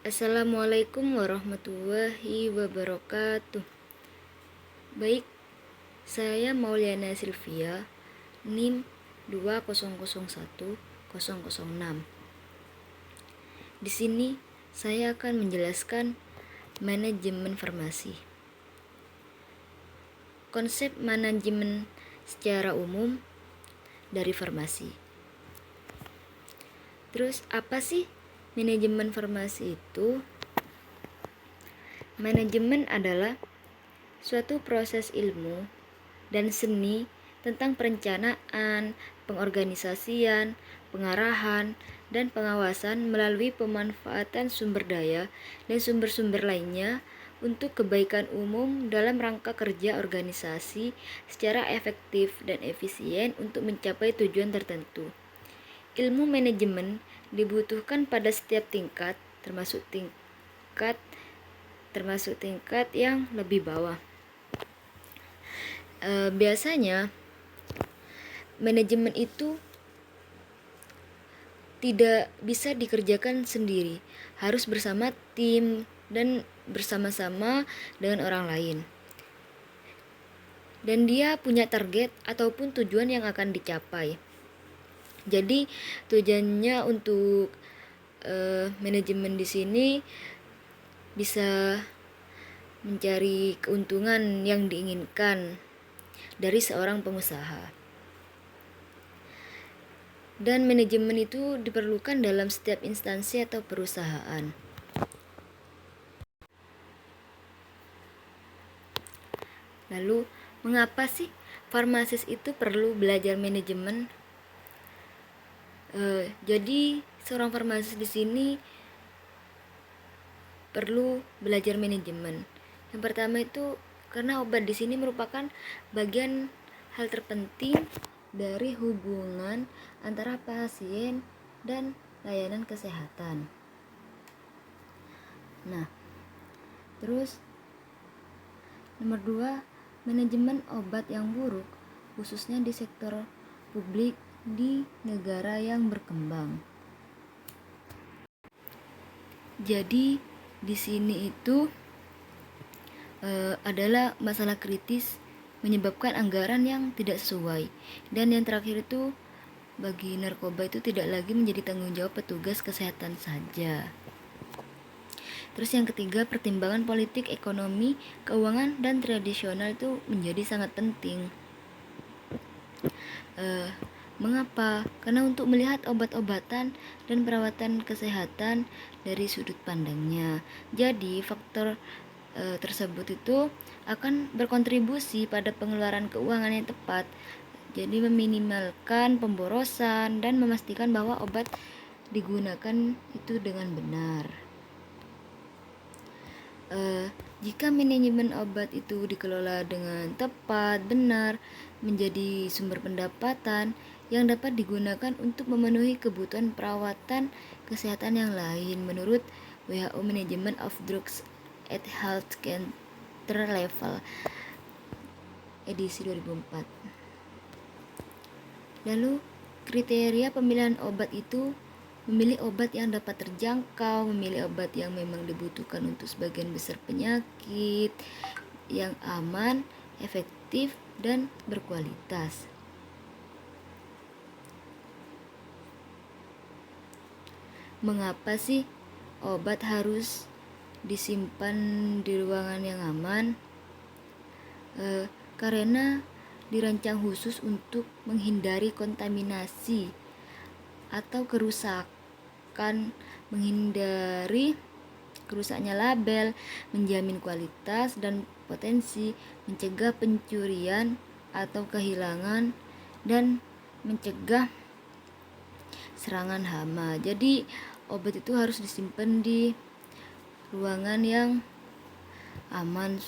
Assalamualaikum warahmatullahi wabarakatuh. Baik, saya Mauliana Silvia, NIM 2001006. Di sini saya akan menjelaskan manajemen farmasi. Konsep manajemen secara umum dari farmasi. Terus apa sih manajemen farmasi itu? Manajemen adalah suatu proses ilmu dan seni tentang perencanaan, pengorganisasian, pengarahan, dan pengawasan melalui pemanfaatan sumber daya dan sumber-sumber lainnya untuk kebaikan umum dalam rangka kerja organisasi secara efektif dan efisien untuk mencapai tujuan tertentu. Ilmu manajemen dibutuhkan pada setiap tingkat, termasuk tingkat yang lebih bawah. Biasanya manajemen itu tidak bisa dikerjakan sendiri, harus bersama tim dan bersama-sama dengan orang lain. Dan dia punya target ataupun tujuan yang akan dicapai. Jadi tujuannya untuk manajemen di sini bisa mencari keuntungan yang diinginkan dari seorang pengusaha. Dan manajemen itu diperlukan dalam setiap instansi atau perusahaan. Lalu, mengapa sih farmasis itu perlu belajar manajemen? Jadi, seorang farmasis di sini perlu belajar manajemen. Yang pertama itu karena obat di sini merupakan bagian hal terpenting dari hubungan antara pasien dan layanan kesehatan. Nah, terus nomor 2, manajemen obat yang buruk khususnya di sektor publik di negara yang berkembang. Jadi di sini itu adalah masalah kritis menyebabkan anggaran yang tidak sesuai. Dan yang terakhir itu bagi narkoba itu tidak lagi menjadi tanggung jawab petugas kesehatan saja. Terus yang ketiga, pertimbangan politik, ekonomi, keuangan, dan tradisional itu menjadi sangat penting. Mengapa? Karena untuk melihat obat-obatan dan perawatan kesehatan dari sudut pandangnya. Jadi faktor tersebut itu akan berkontribusi pada pengeluaran keuangan yang tepat. Jadi meminimalkan pemborosan dan memastikan bahwa obat digunakan itu dengan benar. Jika manajemen obat itu dikelola dengan tepat, benar, menjadi sumber pendapatan yang dapat digunakan untuk memenuhi kebutuhan perawatan kesehatan yang lain menurut WHO Management of Drugs at Health Care Level edisi 2004. Lalu kriteria pemilihan obat itu memilih obat yang dapat terjangkau, memilih obat yang memang dibutuhkan untuk sebagian besar penyakit, yang aman, efektif, dan berkualitas. Mengapa sih obat harus disimpan di ruangan yang aman? Karena dirancang khusus untuk menghindari kontaminasi atau kerusakan, menghindari kerusaknya label, menjamin kualitas dan potensi, mencegah pencurian atau kehilangan, dan mencegah serangan hama. Jadi obat itu harus disimpan di ruangan yang aman.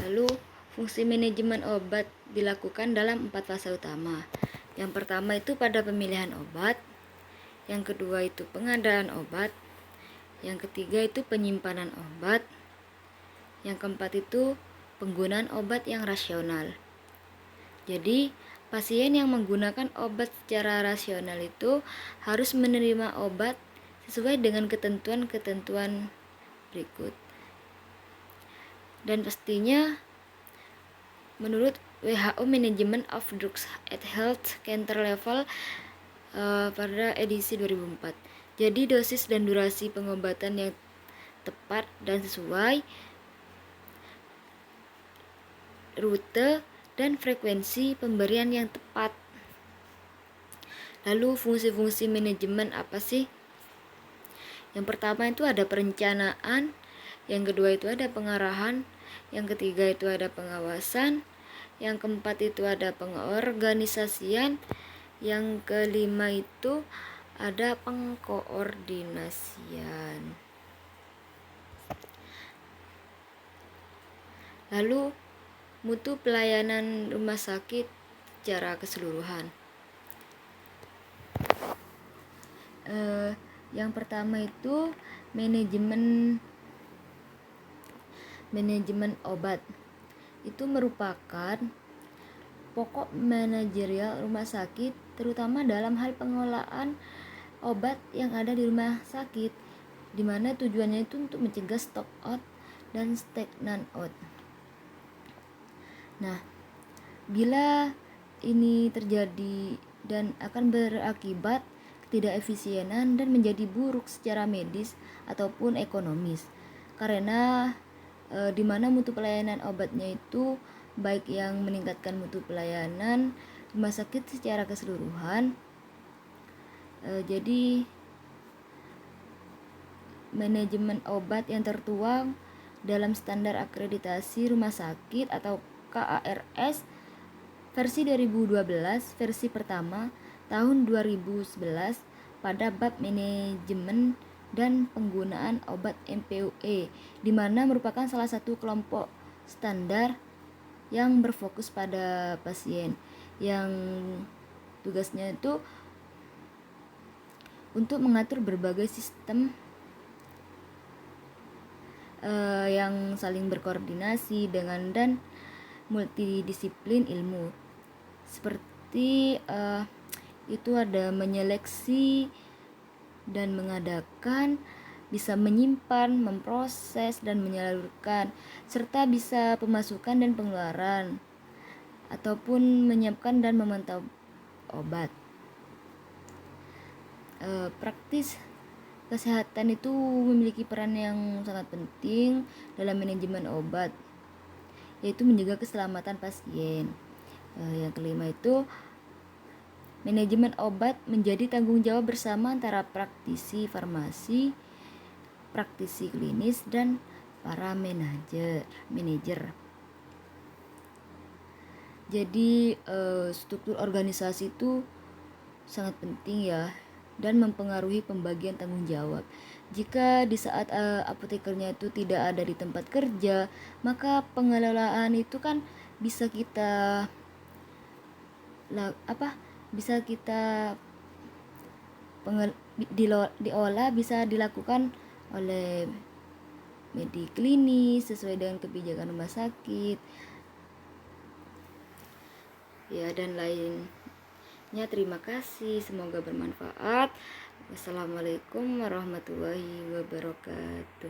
Lalu fungsi manajemen obat dilakukan dalam 4 fase utama. Yang pertama itu pada pemilihan obat, yang kedua itu pengadaan obat, yang ketiga itu penyimpanan obat, yang keempat itu penggunaan obat yang rasional. Jadi Pasien yang menggunakan obat secara rasional itu harus menerima obat sesuai dengan ketentuan-ketentuan berikut. Dan pastinya menurut WHO Management of Drugs at Health Center Level pada edisi 2004. Jadi dosis dan durasi pengobatan yang tepat dan sesuai, rute dan frekuensi pemberian yang tepat. Lalu fungsi-fungsi manajemen apa sih? Yang pertama itu ada perencanaan, yang kedua itu ada pengarahan, yang ketiga itu ada pengawasan, yang keempat itu ada pengorganisasian, yang kelima itu ada pengkoordinasian. Lalu mutu pelayanan rumah sakit secara keseluruhan. Yang pertama itu manajemen obat. Itu merupakan pokok manajerial rumah sakit, terutama dalam hal pengelolaan obat yang ada di rumah sakit, di mana tujuannya itu untuk mencegah stock out dan stagnant out. Nah, bila ini terjadi dan akan berakibat ketidakefisienan dan menjadi buruk secara medis ataupun ekonomis, karena di mana mutu pelayanan obatnya itu baik yang meningkatkan mutu pelayanan rumah sakit secara keseluruhan. Jadi manajemen obat yang tertuang dalam standar akreditasi rumah sakit atau KARS versi 2012 versi pertama tahun 2011 pada bab manajemen dan penggunaan obat MPUE, di mana merupakan salah satu kelompok standar yang berfokus pada pasien, yang tugasnya itu untuk mengatur berbagai sistem yang saling berkoordinasi dengan dan multidisiplin ilmu. Seperti itu ada menyeleksi dan mengadakan, bisa menyimpan, memproses dan menyalurkan, serta bisa pemasukan dan pengeluaran, ataupun menyiapkan dan memantau obat. Praktis kesehatan itu memiliki peran yang sangat penting dalam manajemen obat, yaitu menjaga keselamatan pasien. Yang kelima itu manajemen obat menjadi tanggung jawab bersama antara praktisi farmasi, praktisi klinis, dan para manajer. Jadi struktur organisasi itu sangat penting ya, dan mempengaruhi pembagian tanggung jawab. Jika di saat apotekernya itu tidak ada di tempat kerja, maka pengelolaan itu kan bisa kita diolah, bisa dilakukan oleh mediklinis sesuai dengan kebijakan rumah sakit ya, dan lainnya. Terima kasih, semoga bermanfaat. Wassalamualaikum warahmatullahi wabarakatuh.